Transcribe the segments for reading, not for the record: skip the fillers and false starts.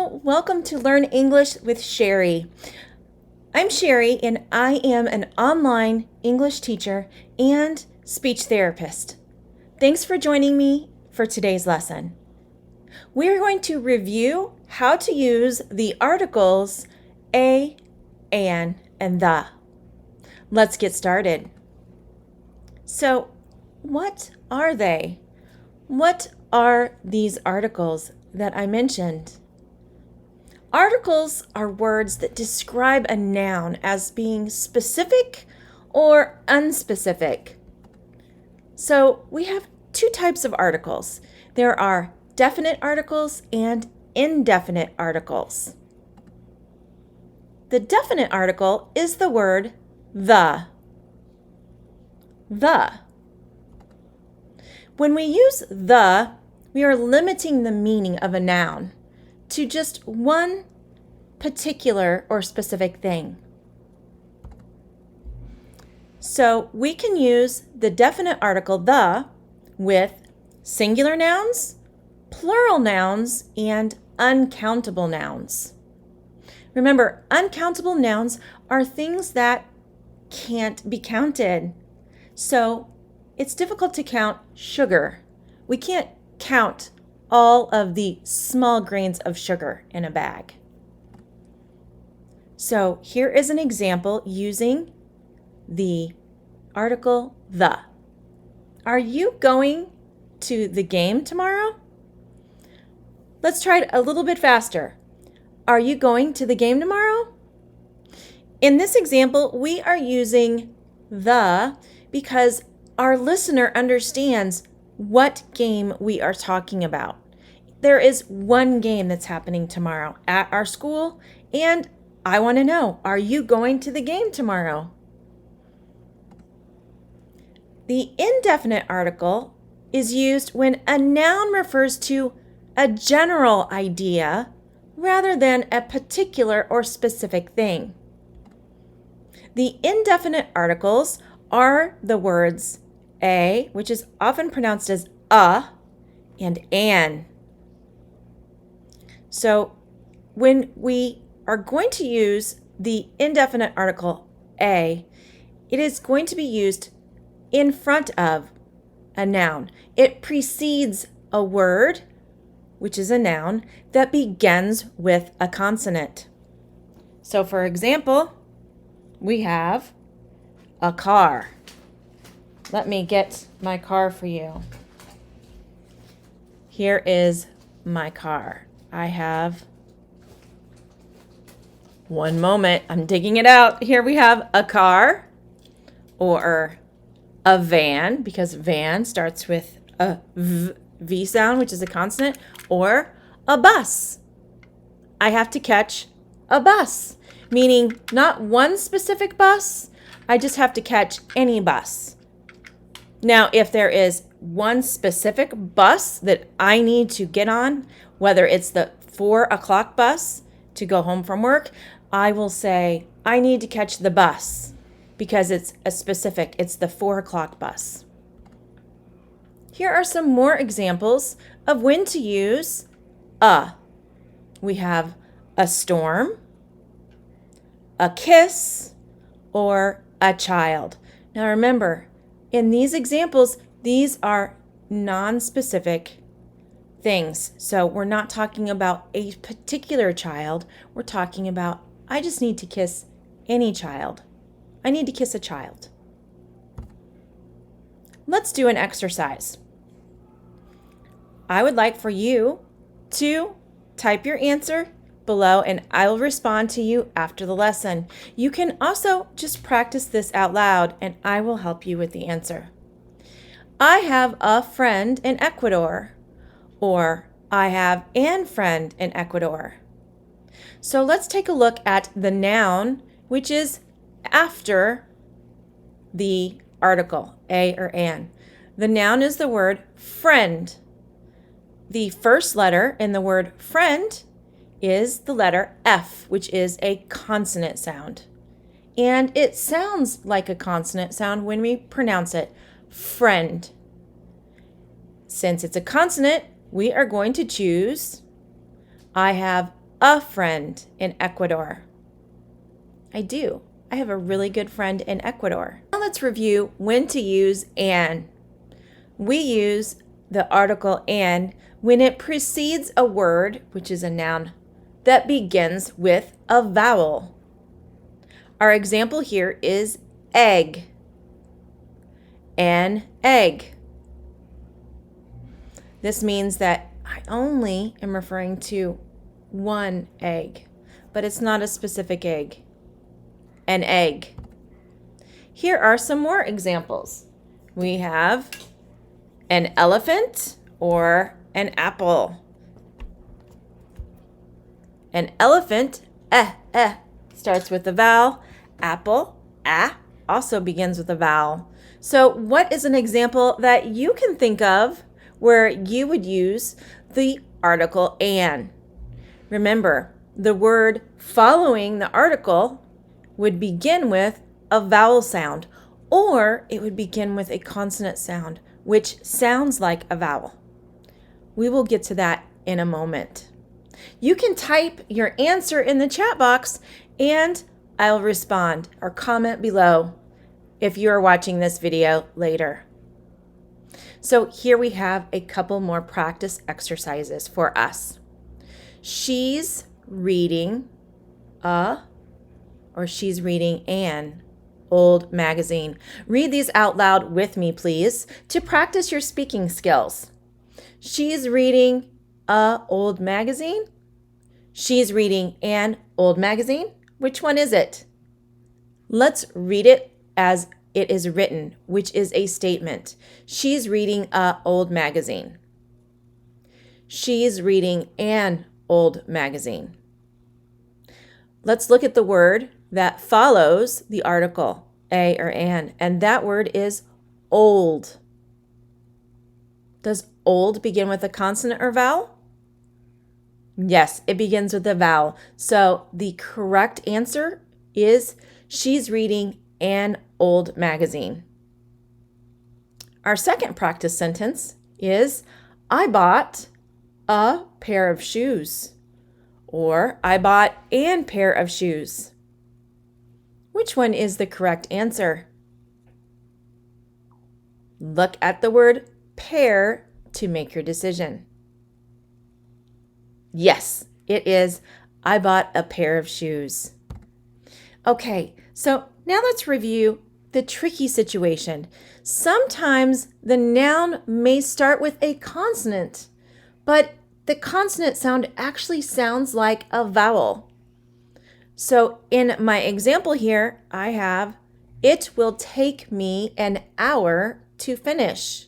Hello, welcome to Learn English with Sherry. I'm Sherry and I am an online English teacher and speech therapist. Thanks for joining me for today's lesson. We are going to review how to use the articles a, an, and the. Let's get started. So, what are they? What are these articles that I mentioned? Articles are words that describe a noun as being specific or unspecific. So we have two types of articles. There are definite articles and indefinite articles. The definite article is the word the. The. When we use the, we are limiting the meaning of a noun to just one particular or specific thing. So we can use the definite article the with singular nouns, plural nouns, and uncountable nouns. Remember, uncountable nouns are things that can't be counted. So it's difficult to count sugar. We can't count all of the small grains of sugar in a bag. So here is an example using the article the. Are you going to the game tomorrow? Let's try it a little bit faster. Are you going to the game tomorrow? In this example, we are using the because our listener understands what game we are talking about. There is one game that's happening tomorrow at our school, and I want to know, are you going to the game tomorrow? The indefinite article is used when a noun refers to a general idea rather than a particular or specific thing. The indefinite articles are the words a, which is often pronounced as a, and an. So when we are going to use the indefinite article a, it is going to be used in front of a noun. It precedes a word, which is a noun, that begins with a consonant. So for example, we have a car. Let me get my car for you. Here is my car. I have, one moment, I'm digging it out. Here we have a car or a van, because van starts with a V sound, which is a consonant, or a bus. I have to catch a bus, meaning not one specific bus. I just have to catch any bus. Now, if there is one specific bus that I need to get on, whether it's the 4 o'clock bus to go home from work, I will say, I need to catch the bus because it's a specific, it's the 4 o'clock bus. Here are some more examples of when to use a. We have a storm, a kiss, or a child. Now remember, in these examples, these are non-specific things. So we're not talking about a particular child. We're talking about, I just need to kiss any child. I need to kiss a child. Let's do an exercise. I would like for you to type your answer below and I will respond to you after the lesson. You can also just practice this out loud and I will help you with the answer. I have a friend in Ecuador, or I have an friend in Ecuador. So let's take a look at the noun, which is after the article, a or an. The noun is the word friend. The first letter in the word friend is the letter F, which is a consonant sound. And it sounds like a consonant sound when we pronounce it, friend. Since it's a consonant, we are going to choose I have a friend in Ecuador? I do. I have a really good friend in Ecuador. Now let's review when to use an. We use the article an when it precedes a word, which is a noun, that begins with a vowel. Our example here is egg. An egg. This means that I only am referring to one egg, but it's not a specific egg. An egg. Here are some more examples. We have an elephant or an apple. An elephant, starts with a vowel. Apple, also begins with a vowel. So what is an example that you can think of where you would use the article an? Remember, the word following the article would begin with a vowel sound, or it would begin with a consonant sound, which sounds like a vowel. We will get to that in a moment. You can type your answer in the chat box and I'll respond or comment below if you are watching this video later. So here we have a couple more practice exercises for us. She's reading or she's reading an old magazine. Read these out loud with me, please, to practice your speaking skills. She's reading a old magazine. She's reading an old magazine. Which one is it? Let's read it as it is written, which is a statement. She's reading a old magazine. She's reading an old magazine. Let's look at the word that follows the article, a or an, and that word is old. Does old begin with a consonant or vowel? Yes, it begins with a vowel. So the correct answer is she's reading an old magazine. Our second practice sentence is I bought a pair of shoes, or I bought an pair of shoes. Which one is the correct answer? Look at the word pair to make your decision. Yes, it is I bought a pair of shoes. Okay, so now let's review the tricky situation. Sometimes the noun may start with a consonant, but the consonant sound actually sounds like a vowel. So in my example here, I have, it will take me an hour to finish.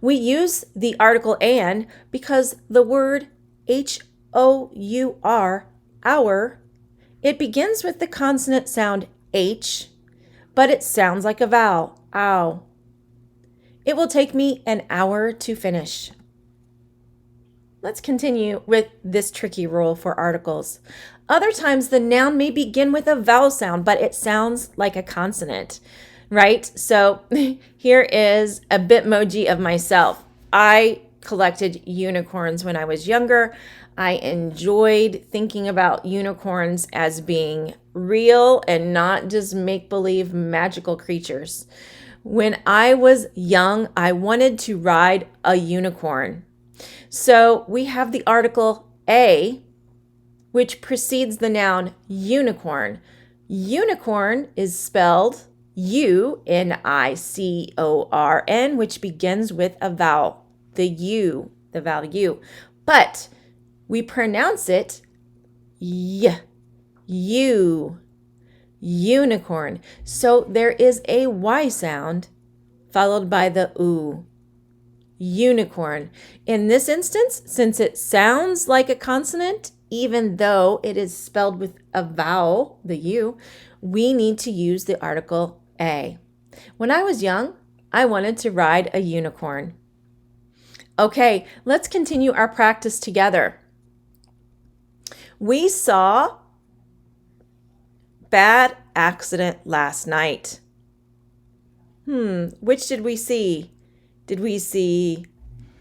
We use the article an because the word H-O-U-R, hour, it begins with the consonant sound H, but it sounds like a vowel, ow. It will take me an hour to finish. Let's continue with this tricky rule for articles. Other times the noun may begin with a vowel sound, but it sounds like a consonant, right? So here is a Bitmoji of myself. I collected unicorns when I was younger. I enjoyed thinking about unicorns as being real and not just make-believe magical creatures. When I was young, I wanted to ride a unicorn. So we have the article a, which precedes the noun unicorn. Unicorn is spelled U-N-I-C-O-R-N, which begins with a vowel, the U, the vowel U. But we pronounce it y, U, unicorn. So there is a Y sound followed by the U, unicorn. In this instance, since it sounds like a consonant, even though it is spelled with a vowel, the U, we need to use the article a. When I was young, I wanted to ride a unicorn. Okay, let's continue our practice together. We saw bad accident last night. Which did we see? Did we see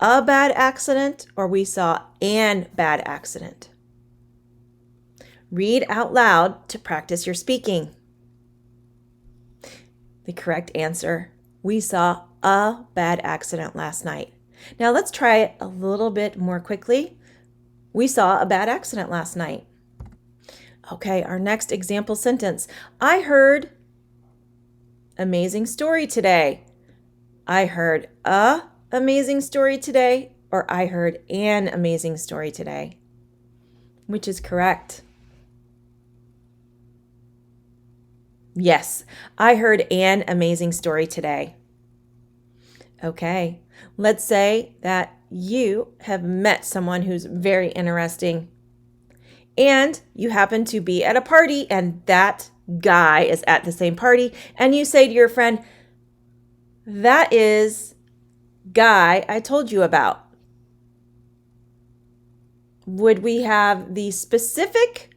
a bad accident or we saw an bad accident? Read out loud to practice your speaking. The correct answer, we saw a bad accident last night. Now let's try it a little bit more quickly. We saw a bad accident last night. Okay, our next example sentence. I heard amazing story today. I heard a amazing story today, or I heard an amazing story today. Which is correct? Yes, I heard an amazing story today. Okay, let's say that you have met someone who's very interesting and you happen to be at a party and that guy is at the same party and you say to your friend, that is guy I told you about. Would we have the specific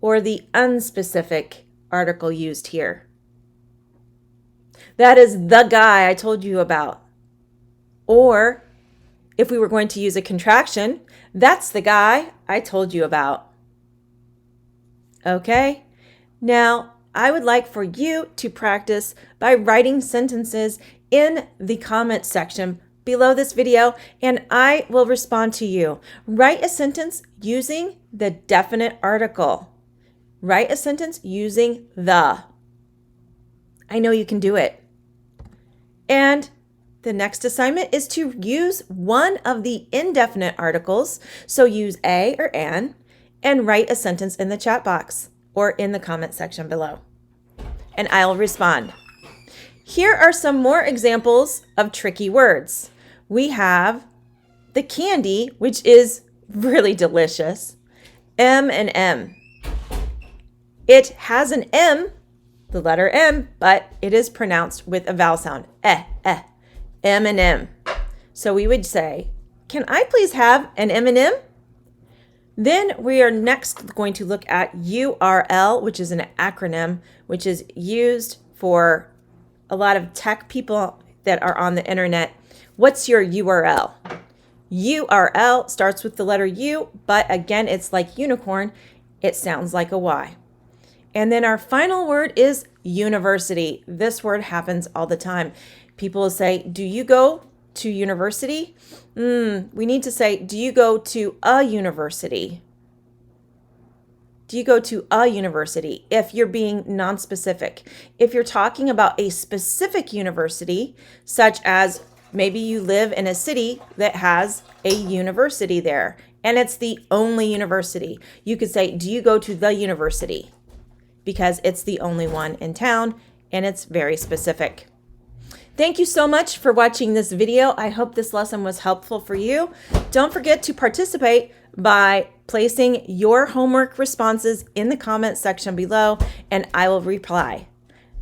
or the unspecific article used here? That is the guy I told you about. Or if we were going to use a contraction, that's the guy I told you about. Okay? Now, I would like for you to practice by writing sentences in the comment section below this video, and I will respond to you. Write a sentence using the definite article. Write a sentence using the. I know you can do it. And the next assignment is to use one of the indefinite articles. So use a or an and write a sentence in the chat box or in the comment section below. And I'll respond. Here are some more examples of tricky words. We have the candy, which is really delicious. M&M. It has an M, the letter M, but it is pronounced with a vowel sound. M&M. So we would say, can I please have an M&M? Then we are next going to look at URL, which is an acronym, which is used for a lot of tech people that are on the internet. What's your URL? URL starts with the letter U, but again, it's like unicorn. It sounds like a Y. And then our final word is university. This word happens all the time. People will say, do you go to university? We need to say, do you go to a university? Do you go to a university if you're being non-specific? If you're talking about a specific university, such as maybe you live in a city that has a university there, and it's the only university, you could say, do you go to the university? Because it's the only one in town and it's very specific. Thank you so much for watching this video. I hope this lesson was helpful for you. Don't forget to participate by placing your homework responses in the comment section below and I will reply.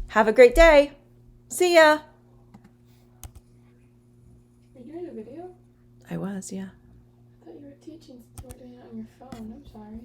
Have a great day. See ya. Are you doing a video? I was, yeah. I thought you were teaching, so we're doing it on your phone. I'm sorry.